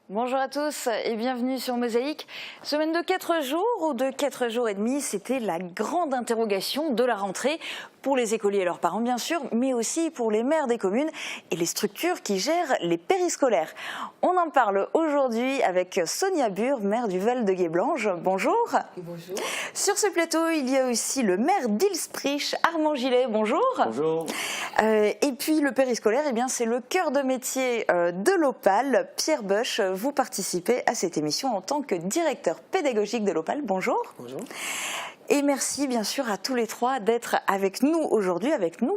Bonjour à tous et bienvenue sur Mosaïque. Semaine de 4 jours ou de 4 jours et demi, c'était la grande interrogation de la rentrée pour les écoliers et leurs parents bien sûr, mais aussi pour les maires des communes et les structures qui gèrent les périscolaires. On en parle aujourd'hui avec Sonia Bure, maire du Val-de-Guéblange. Bonjour. Bonjour. Sur ce plateau, il y a aussi le maire d'Ilsprich, Armand Gillet. Bonjour. Bonjour. Et puis le périscolaire, eh bien, c'est le cœur de métier de l'Opale. Pierre Boesch, vous participez à cette émission en tant que directeur pédagogique de l'Opale. Bonjour. Bonjour. Et merci bien sûr à tous les trois d'être avec nous aujourd'hui,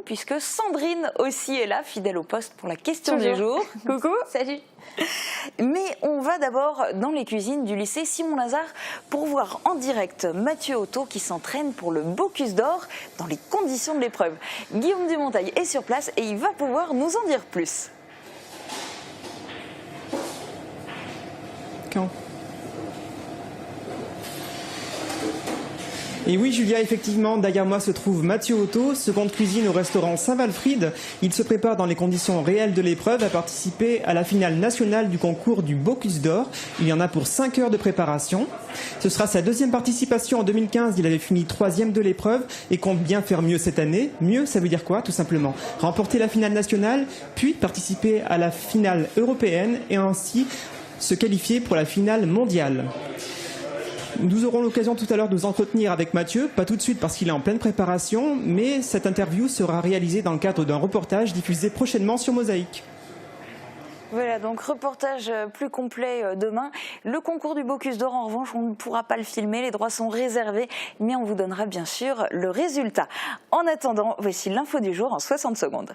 puisque Sandrine aussi est là, fidèle au poste pour la question du jour. Coucou. Salut. Mais on va d'abord dans les cuisines du lycée Simon-Lazare pour voir en direct Mathieu Otto qui s'entraîne pour le Bocuse d'Or dans les conditions de l'épreuve. Guillaume Dumontail est sur place et il va pouvoir nous en dire plus. Quand ? Et oui Julia, effectivement, derrière moi se trouve Mathieu Otto, seconde cuisine au restaurant Saint-Walfried. Il se prépare dans les conditions réelles de l'épreuve à participer à la finale nationale du concours du Bocuse d'Or. Il y en a pour 5 heures de préparation. Ce sera sa deuxième participation. En 2015, il avait fini 3e de l'épreuve et compte bien faire mieux cette année. Mieux, ça veut dire quoi? Tout simplement remporter la finale nationale, puis participer à la finale européenne et ainsi se qualifier pour la finale mondiale. Nous aurons l'occasion tout à l'heure de nous entretenir avec Mathieu, pas tout de suite parce qu'il est en pleine préparation, mais cette interview sera réalisée dans le cadre d'un reportage diffusé prochainement sur Mosaïque. Voilà, donc reportage plus complet demain. Le concours du Bocuse d'Or, en revanche, on ne pourra pas le filmer, les droits sont réservés, mais on vous donnera bien sûr le résultat. En attendant, voici l'info du jour en 60 secondes.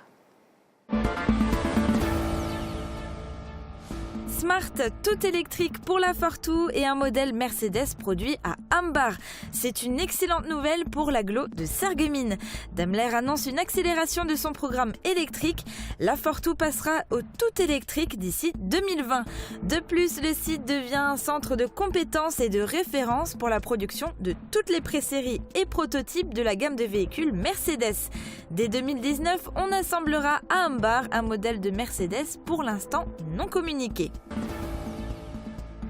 Smart, tout électrique pour la Fortwo et un modèle Mercedes produit à Ambar. C'est une excellente nouvelle pour l'agglo de Sarreguemines. Daimler annonce une accélération de son programme électrique. La Fortwo passera au tout électrique d'ici 2020. De plus, le site devient un centre de compétences et de référence pour la production de toutes les pré-séries et prototypes de la gamme de véhicules Mercedes. Dès 2019, on assemblera à Ambar un modèle de Mercedes pour l'instant non communiqué.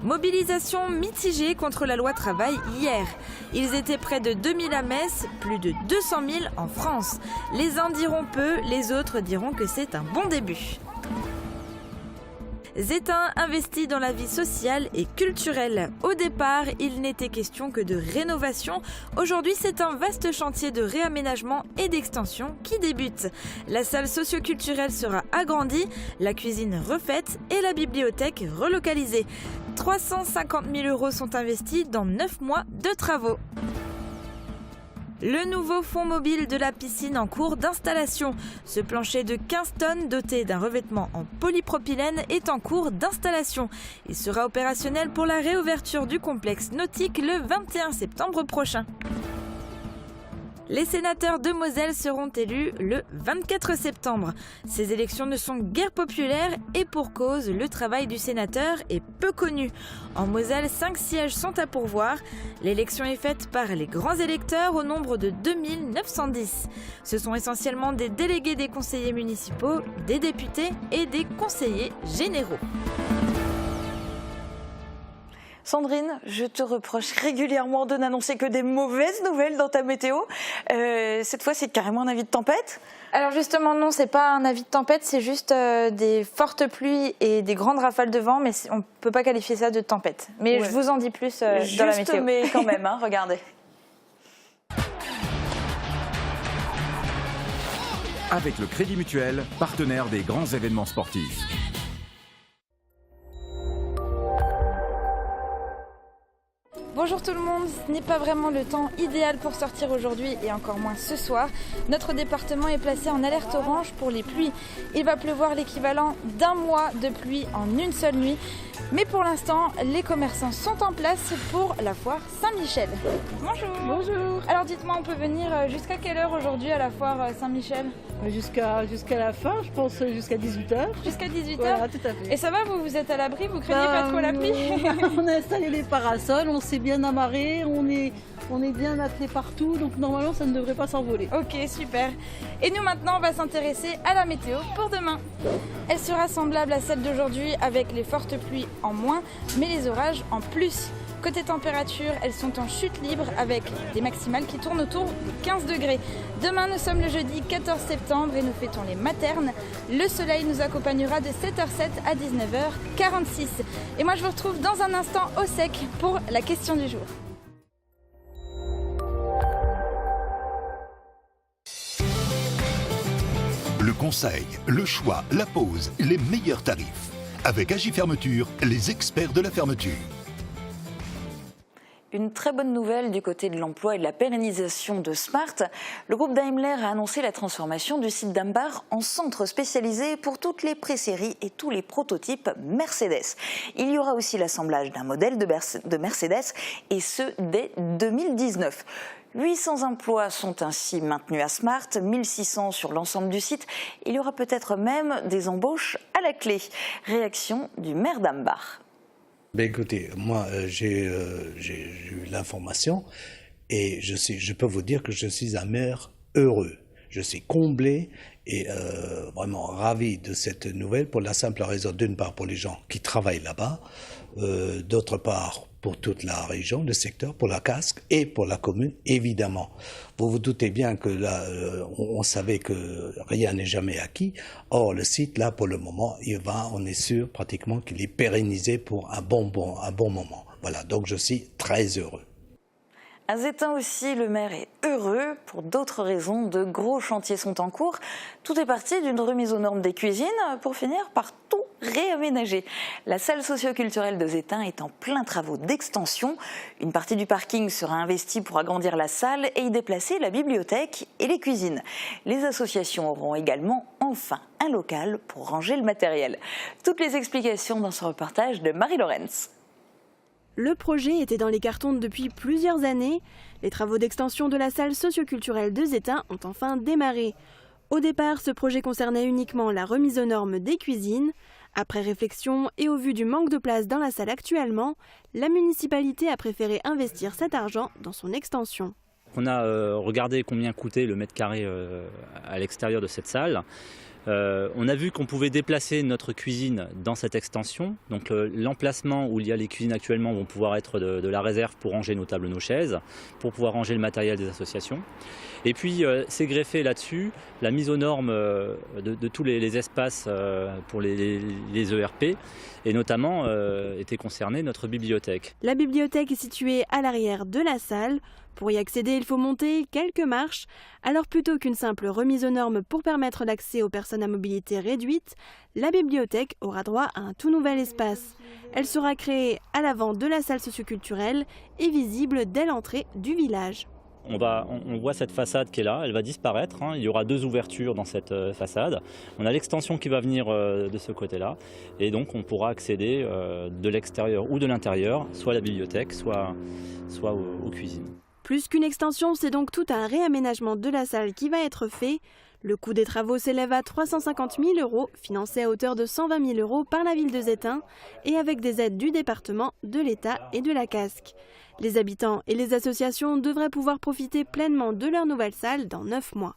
Mobilisation mitigée contre la loi travail hier. Ils étaient près de 2000 à Metz, plus de 200 000 en France. Les uns diront peu, les autres diront que c'est un bon début. Zetin investit dans la vie sociale et culturelle. Au départ, il n'était question que de rénovation. Aujourd'hui, c'est un vaste chantier de réaménagement et d'extension qui débute. La salle socio-culturelle sera agrandie, la cuisine refaite et la bibliothèque relocalisée. 350 000 € sont investis dans 9 mois de travaux. Le nouveau fond mobile de la piscine en cours d'installation. Ce plancher de 15 tonnes doté d'un revêtement en polypropylène est en cours d'installation. Il sera opérationnel pour la réouverture du complexe nautique le 21 septembre prochain. Les sénateurs de Moselle seront élus le 24 septembre. Ces élections ne sont guère populaires et pour cause, le travail du sénateur est peu connu. En Moselle, 5 sièges sont à pourvoir. L'élection est faite par les grands électeurs au nombre de 2910. Ce sont essentiellement des délégués des conseillers municipaux, des députés et des conseillers généraux. Sandrine, je te reproche régulièrement de n'annoncer que des mauvaises nouvelles dans ta météo. Cette fois, c'est carrément un avis de tempête. Alors justement, non, c'est pas un avis de tempête, c'est juste des fortes pluies et des grandes rafales de vent, mais on ne peut pas qualifier ça de tempête. Mais ouais, je vous en dis plus dans la météo. Mais quand même, hein, regardez. Avec le Crédit Mutuel, partenaire des grands événements sportifs. Bonjour tout le monde, ce n'est pas vraiment le temps idéal pour sortir aujourd'hui et encore moins ce soir. Notre département est placé en alerte orange pour les pluies. Il va pleuvoir l'équivalent d'un mois de pluie en une seule nuit. Mais pour l'instant, les commerçants sont en place pour la foire Saint-Michel. Bonjour. Bonjour. Alors dites-moi, on peut venir jusqu'à quelle heure aujourd'hui à la foire Saint-Michel? Jusqu'à la fin, je pense jusqu'à 18h. Jusqu'à 18h. Voilà, tout à fait. Et ça va, vous êtes à l'abri, vous craignez pas trop la pluie? On a installé les parasols, on s'est bien amarré, on est bien attelé partout, donc normalement ça ne devrait pas s'envoler. Ok, super. Et nous maintenant, on va s'intéresser à la météo pour demain. Elle sera semblable à celle d'aujourd'hui avec les fortes pluies en moins, mais les orages en plus. Côté température, elles sont en chute libre avec des maximales qui tournent autour des 15 degrés. Demain, nous sommes le jeudi 14 septembre et nous fêtons les maternes. Le soleil nous accompagnera de 7h07 à 19h46. Et moi, je vous retrouve dans un instant au sec pour la question du jour. Le conseil, le choix, la pause, les meilleurs tarifs. Avec Agifermeture, les experts de la fermeture. Une très bonne nouvelle du côté de l'emploi et de la pérennisation de Smart. Le groupe Daimler a annoncé la transformation du site d'Ambar en centre spécialisé pour toutes les pré-séries et tous les prototypes Mercedes. Il y aura aussi l'assemblage d'un modèle de Mercedes et ce dès 2019. 800 emplois sont ainsi maintenus à Smart, 1600 sur l'ensemble du site. Il y aura peut-être même des embauches à la clé. Réaction du maire d'Ambar. Ben écoutez, moi j'ai eu l'information et je peux vous dire que je suis un maire heureux. Je suis comblé et vraiment ravi de cette nouvelle pour la simple raison, d'une part pour les gens qui travaillent là-bas, d'autre part pour toute la région, le secteur, pour la casque et pour la commune, évidemment. Vous vous doutez bien que là, on savait que rien n'est jamais acquis. Or, le site, là, pour le moment, on est sûr pratiquement qu'il est pérennisé pour un bon moment. Voilà, donc je suis très heureux. À Zétain aussi, le maire est heureux. Pour d'autres raisons, de gros chantiers sont en cours. Tout est parti d'une remise aux normes des cuisines pour finir par tout réaménager. La salle socio-culturelle de Zétain est en plein travaux d'extension. Une partie du parking sera investie pour agrandir la salle et y déplacer la bibliothèque et les cuisines. Les associations auront également enfin un local pour ranger le matériel. Toutes les explications dans ce reportage de Marie Lorenz. Le projet était dans les cartons depuis plusieurs années. Les travaux d'extension de la salle socio-culturelle de Zétain ont enfin démarré. Au départ, ce projet concernait uniquement la remise aux normes des cuisines. Après réflexion et au vu du manque de place dans la salle actuellement, la municipalité a préféré investir cet argent dans son extension. On a regardé combien coûtait le mètre carré à l'extérieur de cette salle. On a vu qu'on pouvait déplacer notre cuisine dans cette extension. Donc l'emplacement où il y a les cuisines actuellement vont pouvoir être de la réserve pour ranger nos tables, nos chaises, pour pouvoir ranger le matériel des associations. Et puis c'est greffé là-dessus la mise aux normes de tous les espaces pour les ERP. Et notamment était concernée notre bibliothèque. La bibliothèque est située à l'arrière de la salle. Pour y accéder, il faut monter quelques marches. Alors plutôt qu'une simple remise aux normes pour permettre l'accès aux personnes à mobilité réduite, la bibliothèque aura droit à un tout nouvel espace. Elle sera créée à l'avant de la salle socioculturelle et visible dès l'entrée du village. On voit cette façade qui est là, elle va disparaître. Il y aura 2 ouvertures dans cette façade. On a l'extension qui va venir de ce côté-là. Et donc on pourra accéder de l'extérieur ou de l'intérieur, soit à la bibliothèque, soit aux cuisines. Plus qu'une extension, c'est donc tout un réaménagement de la salle qui va être fait. Le coût des travaux s'élève à 350 000 €, financé à hauteur de 120 000 € par la ville de Zétain et avec des aides du département, de l'État et de la casque. Les habitants et les associations devraient pouvoir profiter pleinement de leur nouvelle salle dans 9 mois.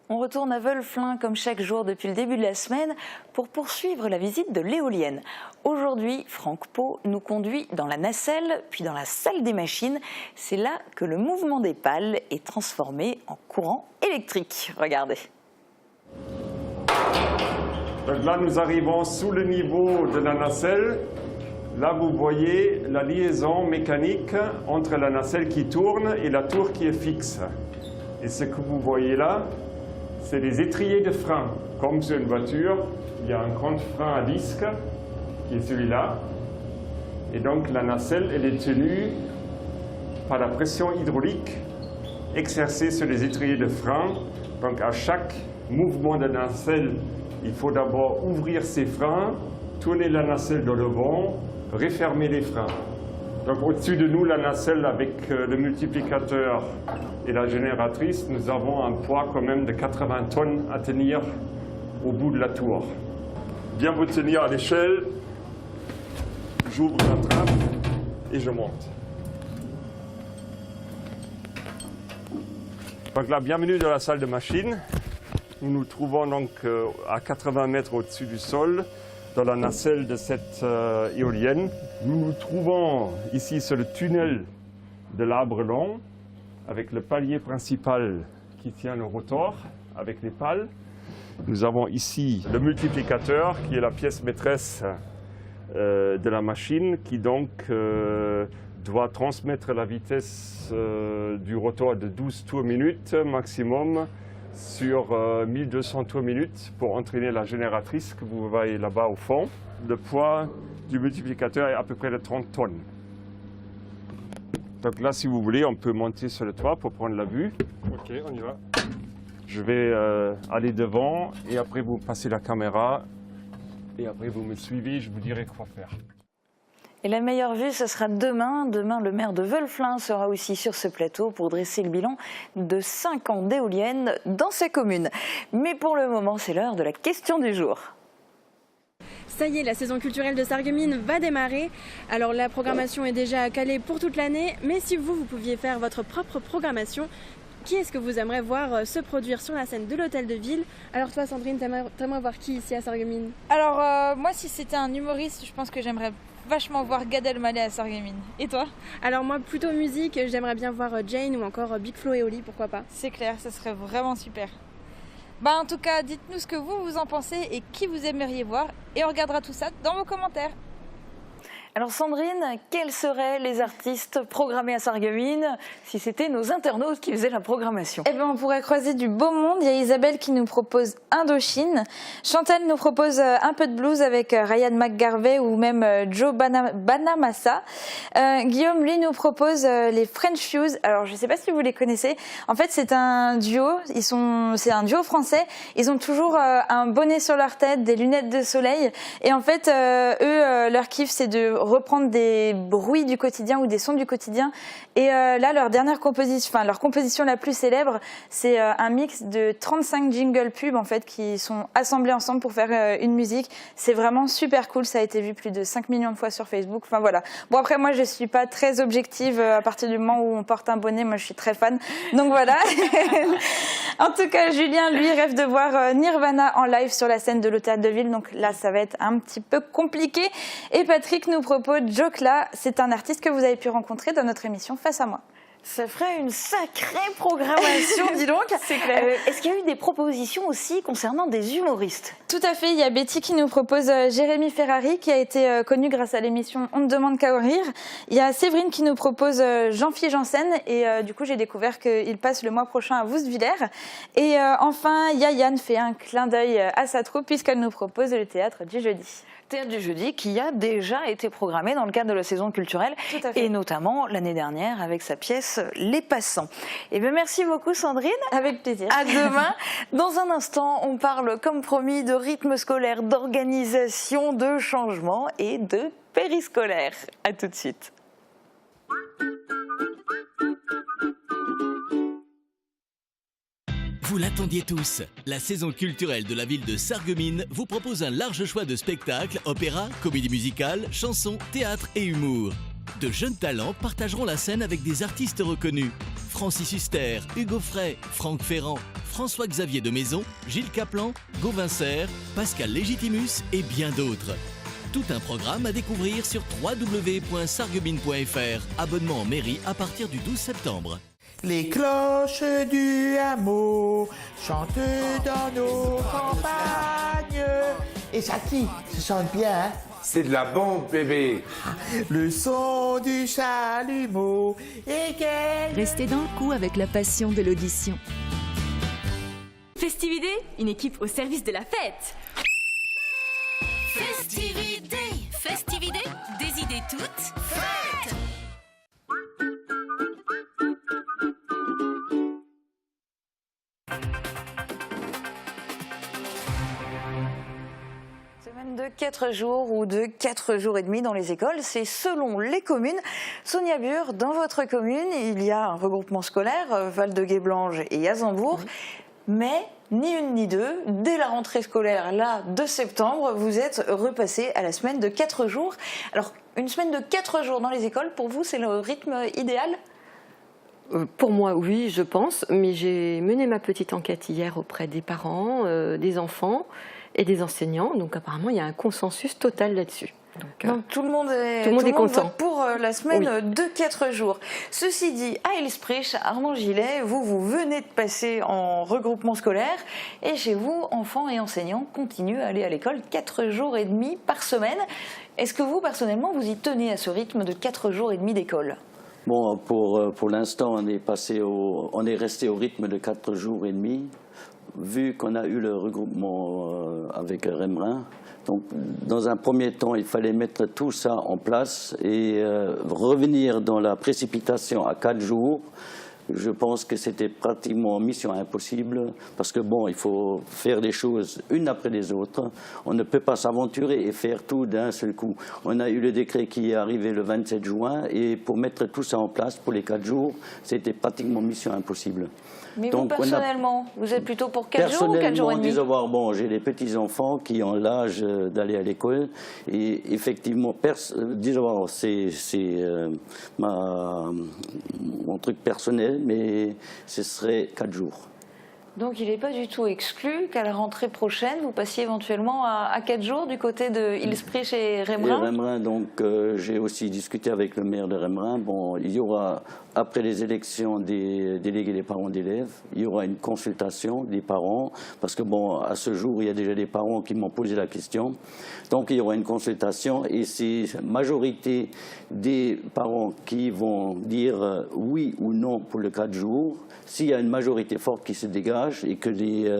On retourne à Veulflin comme chaque jour depuis le début de la semaine pour poursuivre la visite de l'éolienne. Aujourd'hui, Franck Pau nous conduit dans la nacelle, puis dans la salle des machines. C'est là que le mouvement des pales est transformé en courant électrique. Regardez. Donc là, nous arrivons sous le niveau de la nacelle. Là, vous voyez la liaison mécanique entre la nacelle qui tourne et la tour qui est fixe. Et ce que vous voyez là, c'est des étriers de frein. Comme sur une voiture, il y a un grand frein à disque, qui est celui-là. Et donc la nacelle, elle est tenue par la pression hydraulique exercée sur les étriers de frein. Donc à chaque mouvement de nacelle, il faut d'abord ouvrir ces freins tournez la nacelle dans le vent, refermez les freins. Donc au-dessus de nous, la nacelle avec le multiplicateur et la génératrice, nous avons un poids quand même de 80 tonnes à tenir au bout de la tour. Bien vous tenir à l'échelle, j'ouvre la trappe et je monte. Donc là, bienvenue dans la salle de machine. Nous nous trouvons donc à 80 mètres au-dessus du sol, dans la nacelle de cette éolienne. Nous nous trouvons ici sur le tunnel de l'arbre long, avec le palier principal qui tient le rotor, avec les pales. Nous avons ici le multiplicateur, qui est la pièce maîtresse de la machine, qui donc doit transmettre la vitesse du rotor de 12 tours minute maximum sur 1200 tours minute pour entraîner la génératrice que vous voyez là-bas au fond. Le poids du multiplicateur est à peu près de 30 tonnes. Donc là, si vous voulez, on peut monter sur le toit pour prendre la vue. Ok, on y va. Je vais aller devant et après vous passez la caméra et après vous me suivez, je vous dirai quoi faire. Et la meilleure vue, ce sera demain. Demain, le maire de Veulflin sera aussi sur ce plateau pour dresser le bilan de 5 ans d'éoliennes dans sa commune. Mais pour le moment, c'est l'heure de la question du jour. Ça y est, la saison culturelle de Sarreguemines va démarrer. Alors la programmation est déjà calée pour toute l'année, mais si vous pouviez faire votre propre programmation, qui est-ce que vous aimeriez voir se produire sur la scène de l'Hôtel de Ville? Alors toi Sandrine, t'aimerais voir qui ici à Sarreguemines? Alors moi, si c'était un humoriste, je pense que j'aimerais vachement voir Gad Elmaleh à Sarreguemines. Et toi? Alors moi, plutôt musique, j'aimerais bien voir Jane ou encore Big Flo et Oli, pourquoi pas? C'est clair, ça serait vraiment super. Bah en tout cas, dites-nous ce que vous en pensez et qui vous aimeriez voir et on regardera tout ça dans vos commentaires. Alors Sandrine, quels seraient les artistes programmés à Sarreguemines si c'était nos internautes qui faisaient la programmation? Eh bien, on pourrait croiser du beau monde. Il y a Isabelle qui nous propose Indochine. Chantal nous propose un peu de blues avec Ryan McGarvey ou même Joe Bonamassa. Guillaume, lui, nous propose les French Fuse. Alors, je ne sais pas si vous les connaissez. En fait, c'est un duo. C'est un duo français. Ils ont toujours un bonnet sur leur tête, des lunettes de soleil. Et en fait, eux, leur kiff, c'est de reprendre des bruits du quotidien ou des sons du quotidien. Et là, leur composition la plus célèbre, c'est un mix de 35 jingles pubs en fait qui sont assemblés ensemble pour faire une musique. C'est vraiment super cool. Ça a été vu plus de 5 millions de fois sur Facebook. Enfin voilà. Bon après, moi, je suis pas très objective à partir du moment où on porte un bonnet. Moi, je suis très fan. Donc voilà. En tout cas, Julien, lui, rêve de voir Nirvana en live sur la scène de l'Hôtel de Ville. Donc là, ça va être un petit peu compliqué. Et Patrick nous propose Jokla. C'est un artiste que vous avez pu rencontrer dans notre émission Face à moi. Ça ferait une sacrée programmation, dis donc. C'est clair. Est-ce qu'il y a eu des propositions aussi concernant des humoristes? Tout à fait. Il y a Betty qui nous propose Jérémy Ferrari, qui a été connu grâce à l'émission On ne demande qu'à en rire. Il y a Séverine qui nous propose Jean-Philippe Janssen. Et du coup, j'ai découvert qu'il passe le mois prochain à Woustvillers. Et enfin, Yann fait un clin d'œil à sa troupe puisqu'elle nous propose le théâtre du jeudi. Théâtre du jeudi qui a déjà été programmé dans le cadre de la saison culturelle et notamment l'année dernière avec sa pièce Les Passants. Et bien merci beaucoup Sandrine. Avec plaisir. À demain. Dans un instant, on parle comme promis de rythme scolaire, d'organisation, de changement et de périscolaire. À tout de suite. Vous l'attendiez tous, la saison culturelle de la ville de Sarreguemines vous propose un large choix de spectacles, opéras, comédies musicales, chansons, théâtre et humour. De jeunes talents partageront la scène avec des artistes reconnus. Francis Huster, Hugo Frey, Franck Ferrand, François-Xavier de Maison, Gilles Caplan, Gauvin Serre, Pascal Légitimus et bien d'autres. Tout un programme à découvrir sur www.sarreguemines.fr. Abonnement en mairie à partir du 12 septembre. Les cloches du hameau chantent dans nos campagnes. Et ça qui se chante bien, hein? C'est de la bombe, bébé. Le son du chalumeau et quel... Restez dans le coup avec la passion de l'audition. Festivité, une équipe au service de la fête. Festivité, festivité, des idées toutes faites. Semaine de de 4 jours ou de 4 jours et demi dans les écoles, c'est selon les communes. Sonia Bure, dans votre commune, il y a un regroupement scolaire, Val-de-Guéblange et Azembourg, mais ni une ni deux, dès la rentrée scolaire là, de septembre, vous êtes repassé à la semaine de 4 jours. Alors, une semaine de 4 jours dans les écoles, pour vous, c'est le rythme idéal ? Pour moi, oui, je pense, mais j'ai mené ma petite enquête hier auprès des parents, des enfants et des enseignants, donc apparemment il y a un consensus total là-dessus. Donc tout le monde est content vote pour la semaine de 4 jours. Ceci dit, à Ilsprich, Armand Gillet, vous venez de passer en regroupement scolaire et chez vous, enfants et enseignants continuent à aller à l'école 4 jours et demi par semaine. Est-ce que vous, personnellement, vous y tenez à ce rythme de 4 jours et demi d'école ? Bon, pour l'instant, on est resté au rythme de 4 jours et demi, vu qu'on a eu le regroupement avec Remerin. Donc, dans un premier temps, il fallait mettre tout ça en place et revenir dans la précipitation à 4 jours. Je pense que c'était pratiquement mission impossible parce que bon, il faut faire les choses une après les autres. On ne peut pas s'aventurer et faire tout d'un seul coup. On a eu le décret qui est arrivé le 27 juin et pour mettre tout ça en place pour les 4 jours, c'était pratiquement mission impossible. Mais donc, vous, personnellement, vous êtes plutôt pour 4 jours ou 4 jours et demi ? Bon, j'ai des petits-enfants qui ont l'âge d'aller à l'école et effectivement, c'est mon truc personnel, mais ce serait 4 jours. Donc il n'est pas du tout exclu qu'à la rentrée prochaine, vous passiez éventuellement à 4 jours du côté de Ilsprich et Remerin. Et Remerin, donc j'ai aussi discuté avec le maire de Remerin. Bon, il y aura, après les élections des délégués des parents d'élèves, il y aura une consultation des parents, parce que bon, à ce jour, il y a déjà des parents qui m'ont posé la question. Donc il y aura une consultation et c'est la majorité des parents qui vont dire oui ou non pour le 4 jours. S'il y a une majorité forte qui se dégage et que les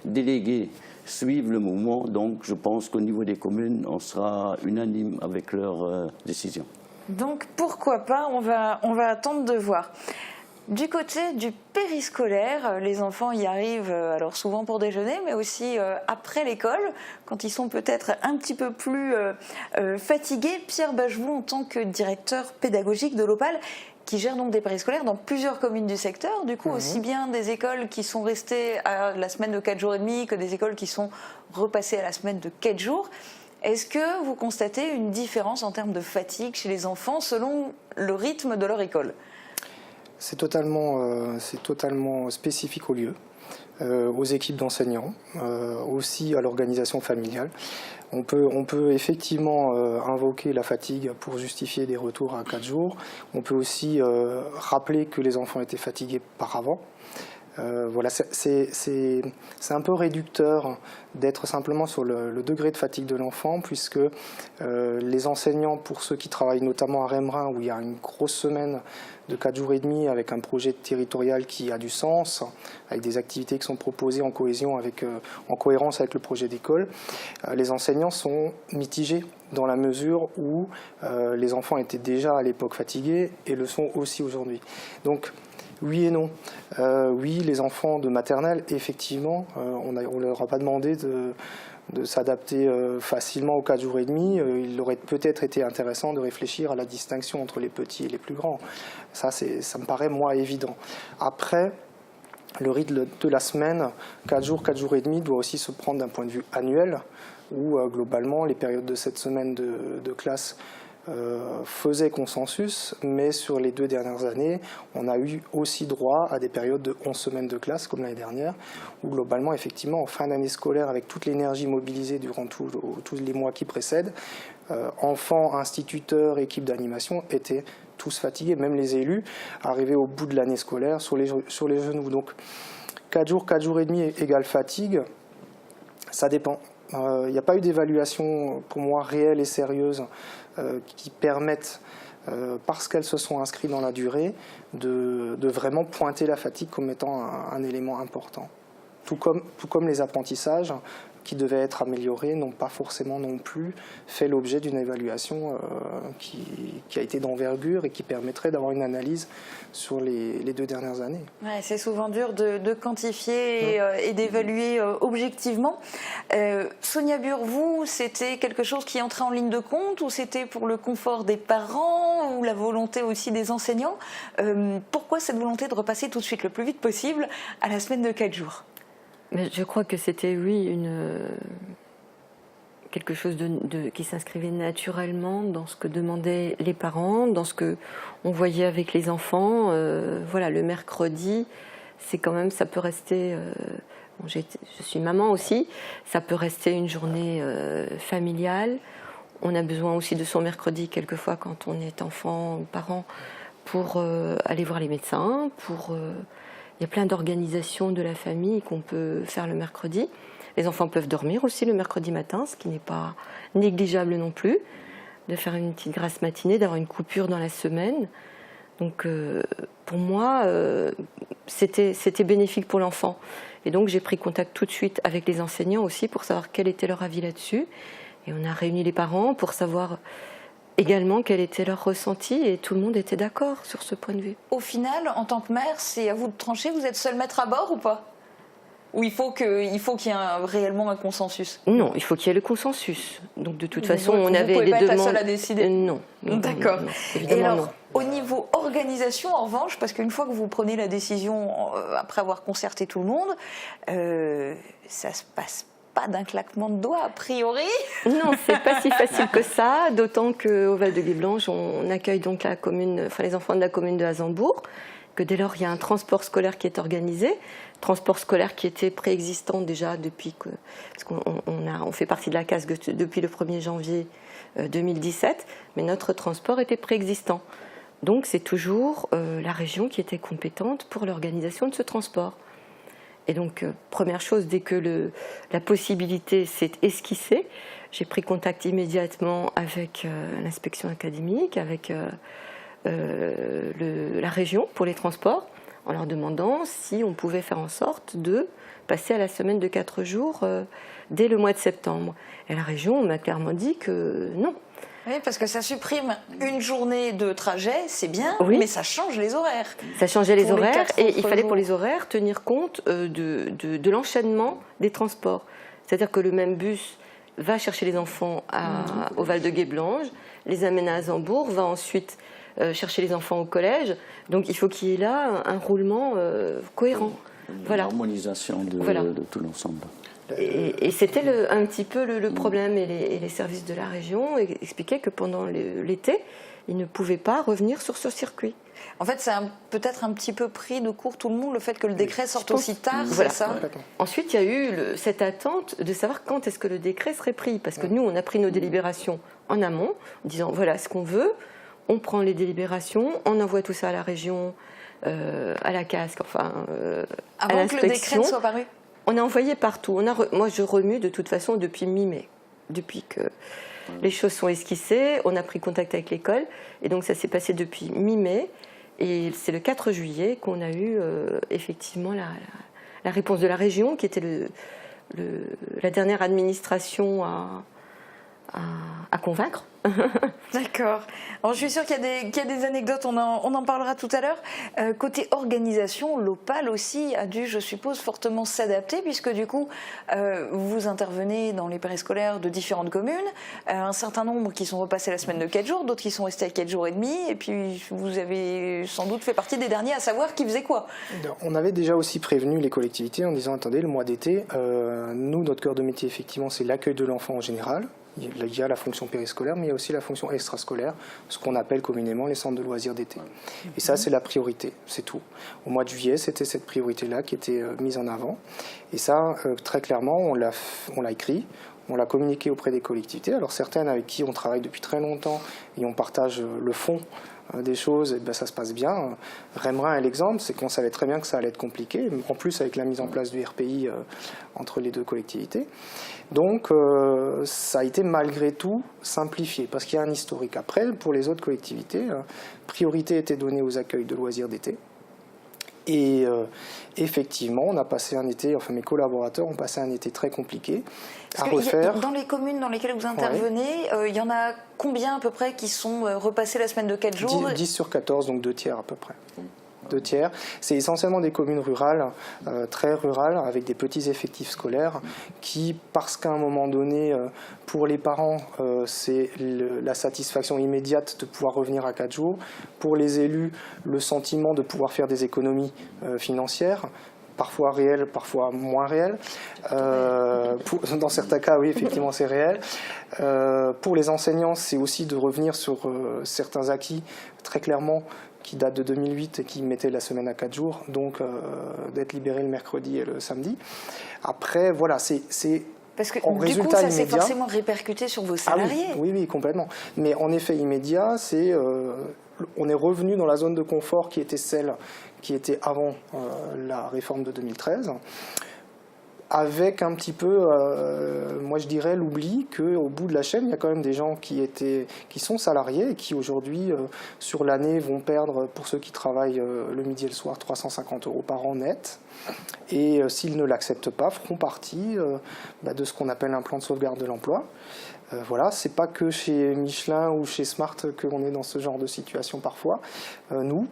délégués suivent le mouvement, donc je pense qu'au niveau des communes, on sera unanime avec leur décision. Donc pourquoi pas, on va attendre de voir. Du côté du périscolaire, les enfants y arrivent alors souvent pour déjeuner, mais aussi après l'école, quand ils sont peut-être un petit peu plus fatigués. Pierre Bachevou, en tant que directeur pédagogique de l'Opale, qui gère donc des périscolaires dans plusieurs communes du secteur, du coup aussi bien des écoles qui sont restées à la semaine de 4 jours et demi que des écoles qui sont repassées à la semaine de 4 jours. Est-ce que vous constatez une différence en termes de fatigue chez les enfants selon le rythme de leur école ? C'est totalement spécifique au lieu, aux équipes d'enseignants, aussi à l'organisation familiale. On peut effectivement invoquer la fatigue pour justifier des retours à 4 jours. On peut aussi rappeler que les enfants étaient fatigués par avant. Voilà, c'est un peu réducteur d'être simplement sur le degré de fatigue de l'enfant, puisque les enseignants, pour ceux qui travaillent notamment à Remerin, où il y a une grosse semaine de 4 jours et demi avec un projet territorial qui a du sens, avec des activités qui sont proposées en cohérence avec le projet d'école, les enseignants sont mitigés dans la mesure où les enfants étaient déjà à l'époque fatigués et le sont aussi aujourd'hui. Donc, oui et non. Oui, les enfants de maternelle, effectivement, on ne leur a pas demandé de s'adapter facilement aux 4 jours et demi. Il aurait peut-être été intéressant de réfléchir à la distinction entre les petits et les plus grands. Ça me paraît, moi, évident. Après, le rythme de la semaine, 4 jours et demi, doit aussi se prendre d'un point de vue annuel, où globalement, les périodes de cette semaine de classe faisait consensus, mais sur les 2 dernières années, on a eu aussi droit à des périodes de 11 semaines de classe, comme l'année dernière, où globalement, effectivement, en fin d'année scolaire, avec toute l'énergie mobilisée durant tous les mois qui précèdent, enfants, instituteurs, équipes d'animation étaient tous fatigués, même les élus, arrivés au bout de l'année scolaire sur les genoux. Donc 4 jours et demi égale fatigue, ça dépend. Il n'y a pas eu d'évaluation, pour moi, réelle et sérieuse qui permettent, parce qu'elles se sont inscrites dans la durée, de vraiment pointer la fatigue comme étant un élément important. Tout comme les apprentissages, qui devaient être améliorées n'ont pas forcément non plus fait l'objet d'une évaluation qui a été d'envergure et qui permettrait d'avoir une analyse sur les 2 dernières années. Ouais, c'est souvent dur de quantifier et d'évaluer objectivement. Sonia Bure, vous, c'était quelque chose qui entrait en ligne de compte ou c'était pour le confort des parents ou la volonté aussi des enseignants? Pourquoi cette volonté de repasser tout de suite le plus vite possible à la semaine de 4 jours? Mais je crois que c'était, oui, quelque chose qui s'inscrivait naturellement dans ce que demandaient les parents, dans ce que on voyait avec les enfants. Voilà, le mercredi, c'est quand même, ça peut rester. Je suis maman aussi, ça peut rester une journée familiale. On a besoin aussi de son mercredi quelquefois quand on est enfant ou parent pour aller voir les médecins, il y a plein d'organisations de la famille qu'on peut faire le mercredi. Les enfants peuvent dormir aussi le mercredi matin, ce qui n'est pas négligeable non plus, de faire une petite grasse matinée, d'avoir une coupure dans la semaine. Donc pour moi, c'était bénéfique pour l'enfant. Et donc j'ai pris contact tout de suite avec les enseignants aussi pour savoir quel était leur avis là-dessus. Et on a réuni les parents pour savoir également quel était leur ressenti et tout le monde était d'accord sur ce point de vue. Au final, en tant que mère, c'est à vous de trancher, vous êtes seul maître à bord ou pas? Ou il faut qu'il y ait réellement un consensus? Non, il faut qu'il y ait le consensus. Donc de toute façon, on vous avait pouvez des pas demandes. Être la seule à décider. Non. D'accord. Et alors, non. Au niveau organisation, en revanche, parce qu'une fois que vous prenez la décision après avoir concerté tout le monde, ça se passe pas d'un claquement de doigts a priori. Non, c'est pas si facile que ça, d'autant qu'au Val-de-Guéblange, on accueille donc les enfants de la commune de Hazembourg, que dès lors il y a un transport scolaire qui est organisé, transport scolaire qui était préexistant déjà parce qu'on fait partie de la CAS depuis le 1er janvier 2017, mais notre transport était préexistant. Donc c'est toujours la région qui était compétente pour l'organisation de ce transport. Et donc, première chose, dès que la possibilité s'est esquissée, j'ai pris contact immédiatement avec l'inspection académique, avec la région pour les transports, en leur demandant si on pouvait faire en sorte de passer à la semaine de 4 jours dès le mois de septembre. Et la région m'a clairement dit que non. Oui, parce que ça supprime une journée de trajet, c'est bien, oui. Mais ça change les horaires. Ça changeait les horaires et il fallait jours. Pour les horaires tenir compte de l'enchaînement des transports. C'est-à-dire que le même bus va chercher les enfants au Val-de-Guéblange, les amène à Hazembourg, va ensuite chercher les enfants au collège. Donc il faut qu'il y ait là un roulement cohérent. Voilà. L'harmonisation de tout l'ensemble. Et c'était un petit peu le problème, et les services de la région expliquaient que pendant l'été, ils ne pouvaient pas revenir sur ce circuit. En fait, ça a peut-être un petit peu pris de court tout le monde, le fait que le décret sorte aussi tard, voilà. C'est ça? Ensuite, il y a eu cette attente de savoir quand est-ce que le décret serait pris, parce que nous, on a pris nos délibérations en amont, en disant voilà ce qu'on veut, on prend les délibérations, on envoie tout ça à la région, à la casque, enfin à l'inspection. Avant que le décret ne soit paru? On a envoyé partout. Moi, je remue de toute façon depuis mi-mai. Depuis que les choses sont esquissées, on a pris contact avec l'école. Et donc, ça s'est passé depuis mi-mai. Et c'est le 4 juillet qu'on a eu effectivement la réponse de la région, qui était la dernière administration à convaincre. D'accord. Alors, je suis sûre qu'il y a des anecdotes, on en parlera tout à l'heure. Côté organisation, l'Opale aussi a dû, je suppose, fortement s'adapter, puisque du coup, vous intervenez dans les périscolaires de différentes communes, un certain nombre qui sont repassés la semaine de 4 jours, d'autres qui sont restés à 4 jours et demi, et puis vous avez sans doute fait partie des derniers à savoir qui faisait quoi. On avait déjà aussi prévenu les collectivités en disant, attendez, le mois d'été, nous, notre cœur de métier, effectivement, c'est l'accueil de l'enfant en général. Il y a la fonction périscolaire, mais il y a aussi la fonction extrascolaire, ce qu'on appelle communément les centres de loisirs d'été. Et ça, c'est la priorité, c'est tout. Au mois de juillet, c'était cette priorité-là qui était mise en avant. Et ça, très clairement, on l'a écrit, on l'a communiqué auprès des collectivités. Alors certaines avec qui on travaille depuis très longtemps et on partage le fond des choses, et bien ça se passe bien. Rembrun est l'exemple, c'est qu'on savait très bien que ça allait être compliqué, en plus avec la mise en place du RPI entre les deux collectivités. Donc ça a été malgré tout simplifié, parce qu'il y a un historique. Après, pour les autres collectivités, priorité était donnée aux accueils de loisirs d'été. Et effectivement, on a passé un été, enfin mes collaborateurs ont passé un été très compliqué à refaire. Dans les communes dans lesquelles vous intervenez, il y en a combien à peu près qui sont repassés la semaine de 4 jours 10 sur 14, donc 2 tiers à peu près. 2 tiers. C'est essentiellement des communes rurales, très rurales, avec des petits effectifs scolaires, qui, parce qu'à un moment donné, pour les parents, c'est la satisfaction immédiate de pouvoir revenir à 4 jours. Pour les élus, le sentiment de pouvoir faire des économies financières, parfois réelles, parfois moins réelles. Dans certains cas, oui, effectivement, c'est réel. Pour les enseignants, c'est aussi de revenir sur certains acquis, très clairement, qui date de 2008 et qui mettait la semaine à 4 jours, donc d'être libéré le mercredi et le samedi. Après, voilà, c'est parce que en du résultat coup, ça immédiat, s'est forcément répercuté sur vos salariés. Oui, complètement. Mais en effet immédiat, on est revenu dans la zone de confort qui était celle qui était avant la réforme de 2013. Avec un petit peu, moi je dirais, l'oubli qu'au bout de la chaîne, il y a quand même des gens qui sont salariés et qui aujourd'hui, sur l'année, vont perdre, pour ceux qui travaillent le midi et le soir, 350 € par an net. Et s'ils ne l'acceptent pas, feront partie de ce qu'on appelle un plan de sauvegarde de l'emploi. Voilà, c'est pas que chez Michelin ou chez Smart qu'on est dans ce genre de situation parfois. Nous,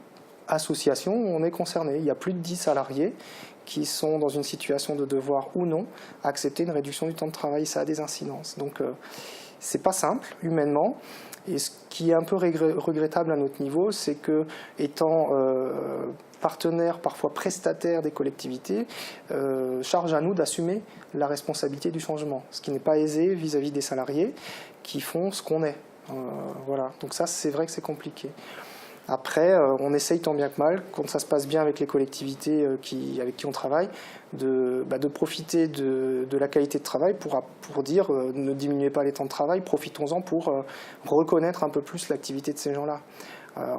association, on est concernés. Il y a plus de 10 salariés qui sont dans une situation de devoir ou non accepter une réduction du temps de travail. Ça a des incidences. Donc, c'est pas simple, humainement. Et ce qui est un peu regrettable à notre niveau, c'est que, étant partenaire, parfois prestataire des collectivités, charge à nous d'assumer la responsabilité du changement. Ce qui n'est pas aisé vis-à-vis des salariés qui font ce qu'on est. Voilà. Donc ça, c'est vrai que c'est compliqué. Après, on essaye tant bien que mal, quand ça se passe bien avec les collectivités avec qui on travaille, de profiter de la qualité de travail pour dire ne diminuez pas les temps de travail, profitons-en pour reconnaître un peu plus l'activité de ces gens-là.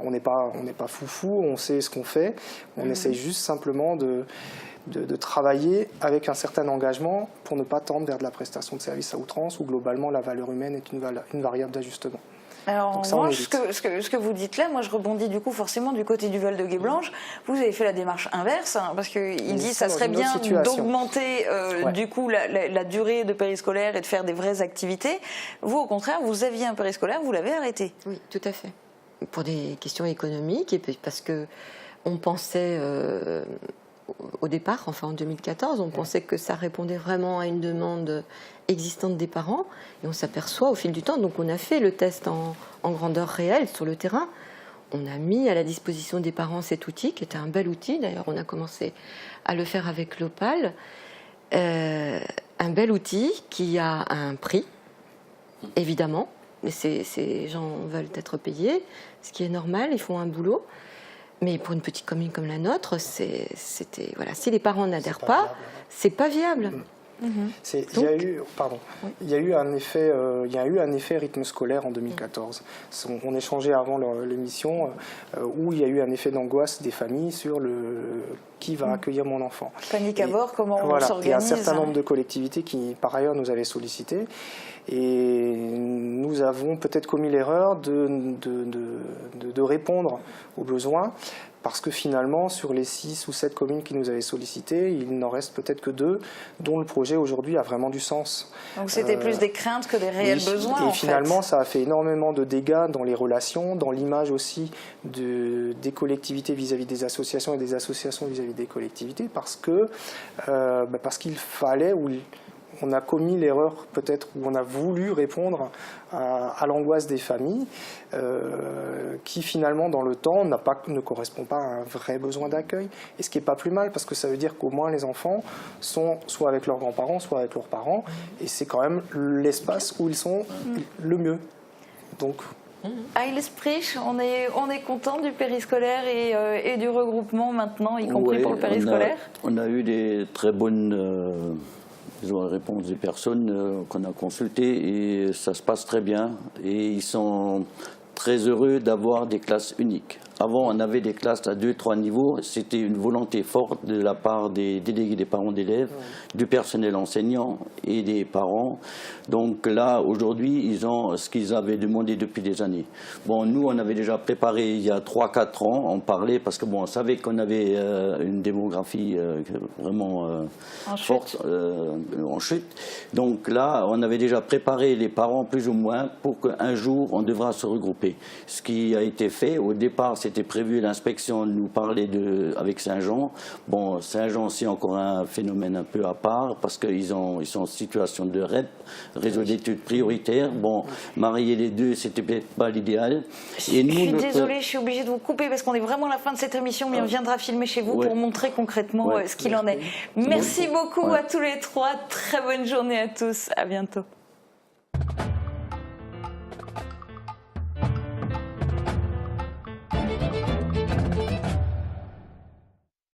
On n'est pas foufou, on sait ce qu'on fait, on essaye juste simplement de travailler avec un certain engagement pour ne pas tendre vers de la prestation de service à outrance où globalement la valeur humaine est une variable d'ajustement. Alors, ce que vous dites là, moi je rebondis du coup forcément du côté du Val de Guéblange. Vous avez fait la démarche inverse, parce qu'il dit que ça serait bien d'augmenter du coup la durée de périscolaire et de faire des vraies activités. Vous, au contraire, vous aviez un périscolaire, vous l'avez arrêté. Oui, tout à fait. Pour des questions économiques et parce que on pensait au départ, enfin en 2014, on pensait que ça répondait vraiment à une demande existante des parents et on s'aperçoit au fil du temps, donc on a fait le test en grandeur réelle sur le terrain, on a mis à la disposition des parents cet outil qui était un bel outil, d'ailleurs on a commencé à le faire avec l'Opal, un bel outil qui a un prix, évidemment, mais ces gens veulent être payés, ce qui est normal, ils font un boulot. Mais pour une petite commune comme la nôtre, voilà, si les parents n'adhèrent pas, c'est pas viable. Il y a eu un effet rythme scolaire en 2014. On échangeait avant l'émission où il y a eu un effet d'angoisse des familles sur qui va accueillir mon enfant. Panique à bord, comment on s'organise. Il y a un certain nombre de collectivités qui, par ailleurs, nous avaient sollicité. Et nous avons peut-être commis l'erreur de répondre aux besoins, parce que finalement, sur les 6 ou 7 communes qui nous avaient sollicité, il n'en reste peut-être que 2, dont le projet aujourd'hui a vraiment du sens. Donc c'était plus des craintes que des réels besoins. Et finalement, ça a fait énormément de dégâts dans les relations, dans l'image aussi des collectivités vis-à-vis des associations et des associations vis-à-vis des collectivités, parce qu'il fallait, on a commis l'erreur peut-être où on a voulu répondre à l'angoisse des familles qui finalement dans le temps ne correspond pas à un vrai besoin d'accueil, et ce qui n'est pas plus mal parce que ça veut dire qu'au moins les enfants sont soit avec leurs grands-parents, soit avec leurs parents, et c'est quand même l'espace où ils sont le mieux. Donc Heilsprich, on est content du périscolaire et du regroupement maintenant, y compris pour le périscolaire. On a eu des très bonnes réponses des personnes qu'on a consultées et ça se passe très bien. Et ils sont très heureux d'avoir des classes uniques. Avant, on avait des classes à 2-3 niveaux. C'était une volonté forte de la part des délégués des parents d'élèves, du personnel enseignant et des parents. Donc là, aujourd'hui, ils ont ce qu'ils avaient demandé depuis des années. Bon, nous, on avait déjà préparé il y a 3-4 ans, on parlait parce que bon, on savait qu'on avait une démographie vraiment forte, en chute. Donc là, on avait déjà préparé les parents plus ou moins pour qu'un jour, on devra se regrouper. Ce qui a été fait, au départ, c'était prévu, l'inspection nous parlait avec Saint-Jean. Bon, Saint-Jean, c'est encore un phénomène un peu à part parce qu'ils sont en situation de REP, réseau d'études prioritaires. Bon, marier les deux, c'était peut-être pas l'idéal. Je suis désolée, je suis obligée de vous couper parce qu'on est vraiment à la fin de cette émission, mais on viendra filmer chez vous pour montrer concrètement ce qu'il en est. Merci beaucoup à tous les trois. Très bonne journée à tous. À bientôt.